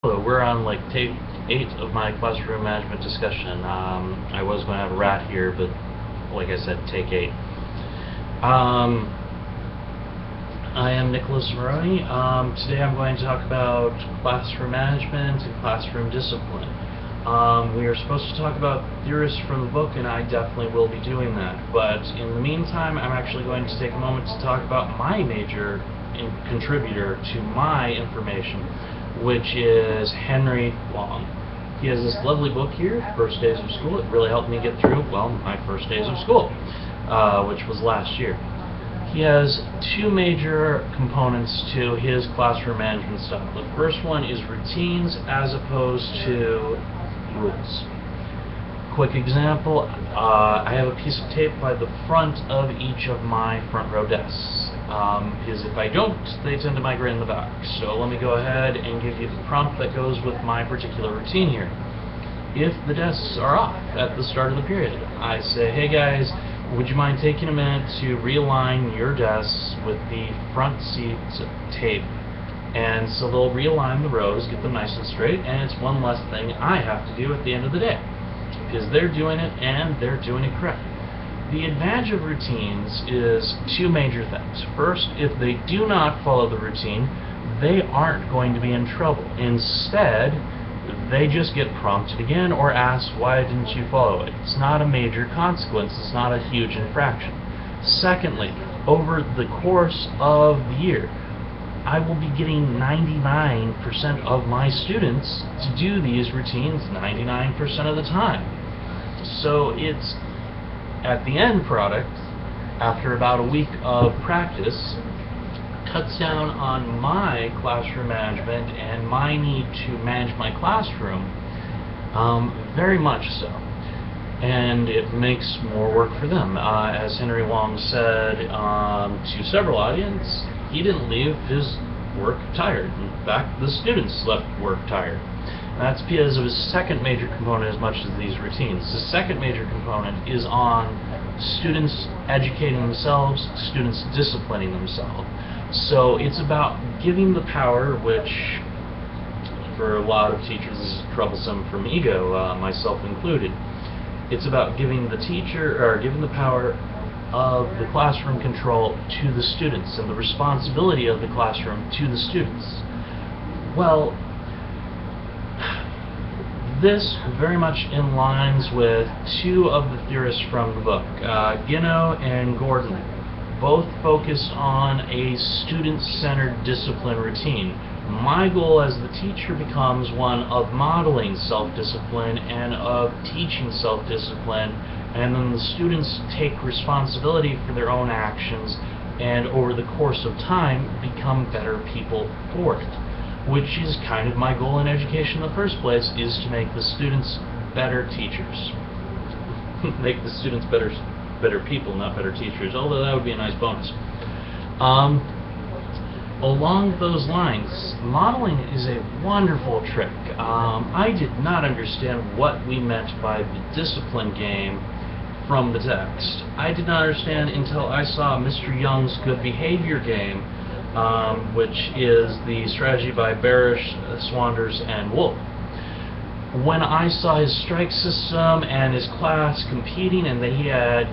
Hello, we're on like tape 8 of my classroom management discussion. I was going to have a rat here, but like I said, take 8. I am Nicholas Maroney. Today I'm going to talk about classroom management and classroom discipline. We are supposed to talk about theorists from the book, and I definitely will be doing that. But in the meantime, I'm actually going to take a moment to talk about my major contributor to my information, which is Henry Wong. He has this lovely book here, First Days of School. It really helped me get through, well, my first days of school, which was last year. He has two major components to his classroom management style. The first one is routines as opposed to rules. Quick example, I have a piece of tape by the front of each of my front row desks. Because if I don't, they tend to migrate in the back. So let me go ahead and give you the prompt that goes with my particular routine here. If the desks are off at the start of the period, I say, hey guys, would you mind taking a minute to realign your desks with the front seat tape? And so they'll realign the rows, get them nice and straight, and it's one less thing I have to do at the end of the day. Because they're doing it, and they're doing it correctly. The advantage of routines is two major things. First, if they do not follow the routine, they aren't going to be in trouble. Instead, they just get prompted again or asked, why didn't you follow it? It's not a major consequence. It's not a huge infraction. Secondly, over the course of the year, I will be getting 99% of my students to do these routines 99% of the time. So it's, at the end product, after about a week of practice, cuts down on my classroom management and my need to manage my classroom very much so. And it makes more work for them. As Henry Wong said to several audiences, he didn't leave his work tired. In fact, the students left work tired. That's because of his second major component as much as these routines. The second major component is on students educating themselves, students disciplining themselves. So it's about giving the power, which for a lot of teachers is troublesome from ego, myself included. It's about giving the teacher, or giving the power of the classroom control to the students and the responsibility of the classroom to the students. Well, this very much in lines with two of the theorists from the book, Ginno and Gordon, both focused on a student-centered discipline routine. My goal as the teacher becomes one of modeling self-discipline and of teaching self-discipline, and then the students take responsibility for their own actions and over the course of time become better people for it. Which is kind of my goal in education in the first place, is to make the students better teachers. Make the students better people, not better teachers, although that would be a nice bonus. Along those lines, modeling is a wonderful trick. I did not understand what we meant by the discipline game from the text. I did not understand until I saw Mr. Young's good behavior game, which is the strategy by Barish, Swanders, and Wolf. When I saw his strike system and his class competing, and that he had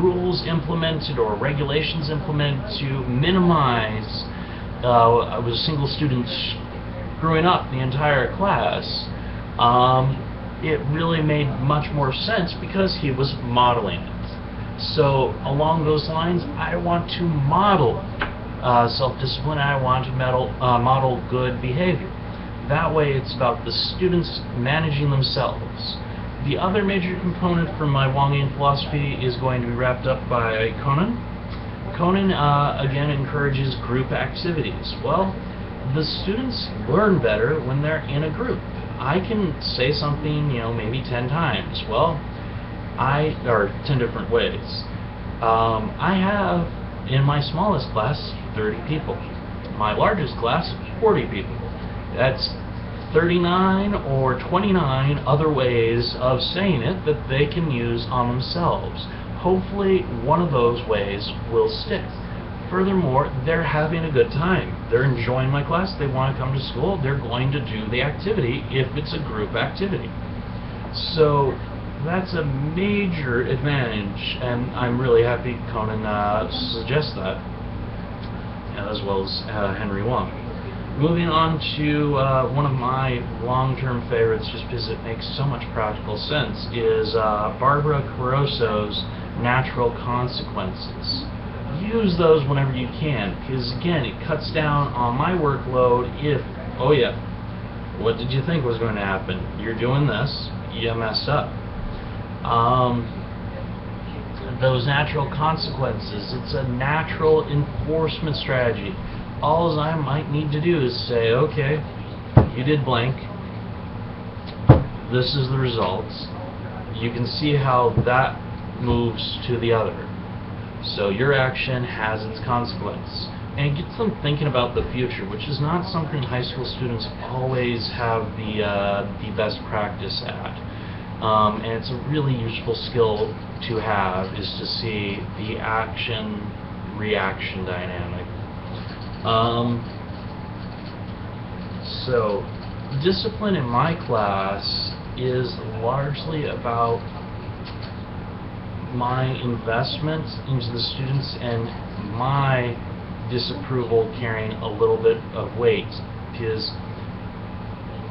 rules implemented or regulations implemented to minimize a single student screwing up the entire class, it really made much more sense because he was modeling it. So along those lines, I want to model self-discipline, and I want to model good behavior. That way it's about the students managing themselves. The other major component from my Wongian philosophy is going to be wrapped up by Conan. Conan, again, encourages group activities. Well, the students learn better when they're in a group. I can say something, maybe 10 times. Well, or 10 different ways. I have, in my smallest class, 30 people. My largest class, 40 people. That's 39 or 29 other ways of saying it that they can use on themselves. Hopefully one of those ways will stick. Furthermore, they're having a good time. they're enjoying my class, they want to come to school, they're going to do the activity if it's a group activity. So that's a major advantage, and I'm really happy Conan suggests that, as well as Henry Wong. Moving on to one of my long-term favorites, just because it makes so much practical sense, is Barbara Carosso's Natural Consequences. Use those whenever you can, because again, it cuts down on my workload if, oh yeah, what did you think was going to happen? You're doing this, you messed up. Those natural consequences, it's a natural enforcement strategy. All I might need to do is say, okay, you did blank, this is the results. You can see how that moves to the other. So your action has its consequence. And it gets them thinking about the future, which is not something high school students always have the best practice at. And it's a really useful skill to have, is to see the action-reaction dynamic. So, discipline in my class is largely about my investment into the students and my disapproval carrying a little bit of weight, because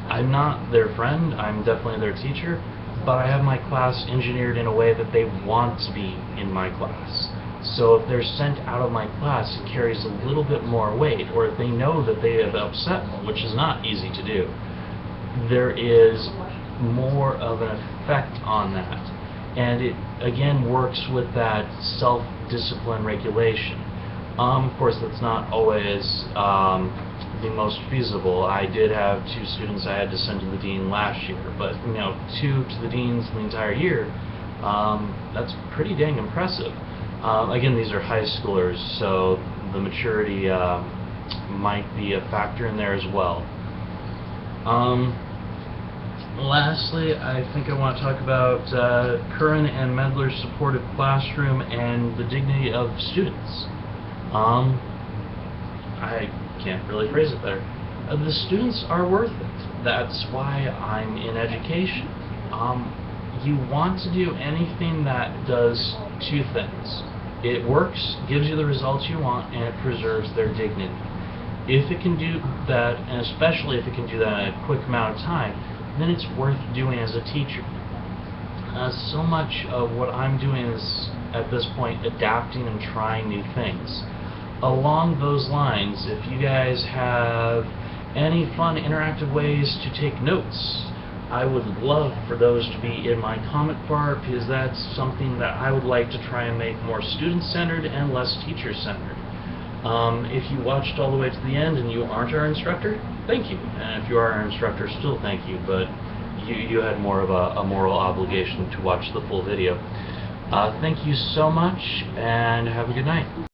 I'm not their friend, I'm definitely their teacher, but I have my class engineered in a way that they want to be in my class. So if they're sent out of my class, it carries a little bit more weight, or if they know that they have upset me, which is not easy to do, there is more of an effect on that. And it, again, works with that self-discipline regulation. Of course, that's not always the most feasible. I did have 2 students I had to send to the dean last year, but 2 to the deans in the entire year, that's pretty dang impressive. Again, these are high schoolers, so the maturity might be a factor in there as well. Lastly, I think I want to talk about Curran and Medler's supportive classroom and the dignity of students. I can't really phrase it better. The students are worth it. That's why I'm in education. You want to do anything that does 2 things. It works, gives you the results you want, and it preserves their dignity. If it can do that, and especially if it can do that in a quick amount of time, then it's worth doing as a teacher. So much of what I'm doing is, at this point, adapting and trying new things. Along those lines, if you guys have any fun interactive ways to take notes, I would love for those to be in my comment bar, because that's something that I would like to try and make more student-centered and less teacher-centered. If you watched all the way to the end and you aren't our instructor, thank you. And if you are our instructor, still thank you, but you had more of a moral obligation to watch the full video. Thank you so much, and have a good night.